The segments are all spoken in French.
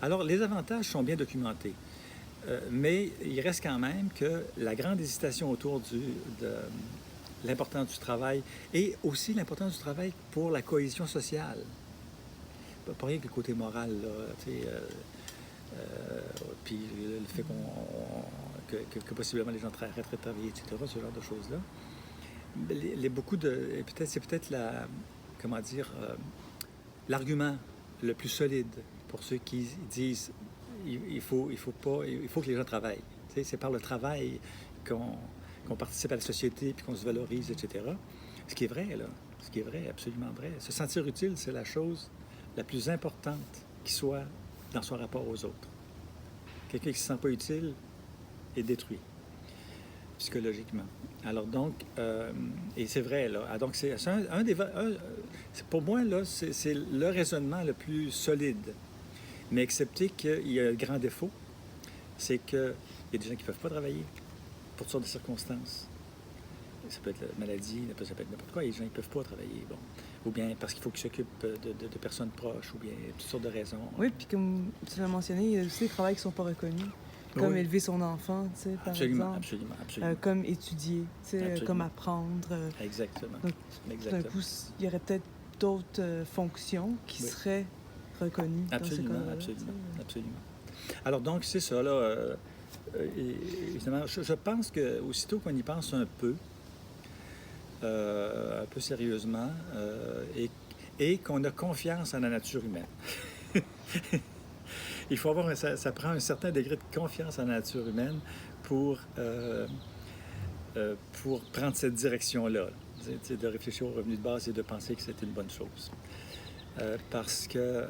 Alors, les avantages sont bien documentés, mais il reste quand même que la grande hésitation autour de l'importance du travail et aussi l'importance du travail pour la cohésion sociale. Pas rien que le côté moral, là, tu sais, puis le fait que possiblement les gens arrêteraient de travailler, etc., ce genre de choses-là. Beaucoup de... c'est peut-être comment dire, l'argument le plus solide pour ceux qui disent il faut que les gens travaillent. Tu sais, c'est par le travail qu'on participe à la société puis qu'on se valorise, etc. Ce qui est vrai, là. Ce qui est vrai, absolument vrai. Se sentir utile, c'est la chose la plus importante qui soit dans son rapport aux autres. Quelqu'un qui ne se sent pas utile est détruit, psychologiquement. Alors donc, et c'est vrai, là. Donc, pour moi, là, c'est le raisonnement le plus solide. Mais accepter qu'il y a un grand défaut, c'est qu'il y a des gens qui ne peuvent pas travailler pour toutes sortes de circonstances. Ça peut être la maladie, ça peut être n'importe quoi. Les gens ne peuvent pas travailler. Bon. Ou bien parce qu'il faut qu'ils s'occupent de personnes proches, ou bien toutes sortes de raisons. Oui, puis comme tu l'as mentionné, il y a aussi des travails qui ne sont pas reconnus. Comme oui. Élever son enfant, tu sais, par exemple. Absolument. Comme étudier, tu sais, comme apprendre. Exactement. Donc, d'un coup, il y aurait peut-être d'autres fonctions qui seraient reconnues dans ces cas-là. Absolument. Alors donc, c'est ça, là. Évidemment, je pense qu'aussitôt qu'on y pense un peu sérieusement, et qu'on a confiance en la nature humaine. Il faut avoir ça prend un certain degré de confiance en la nature humaine pour prendre cette direction-là, de réfléchir au revenu de base et de penser que c'est une bonne chose. Parce que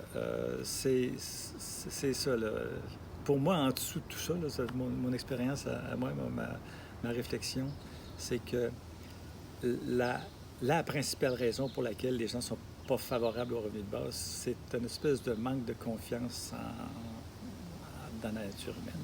c'est ça, là. Pour moi, en dessous de tout ça, là, mon expérience à moi, ma réflexion, c'est que la principale raison pour laquelle les gens ne sont pas favorables au revenu de base, c'est une espèce de manque de confiance dans la nature humaine.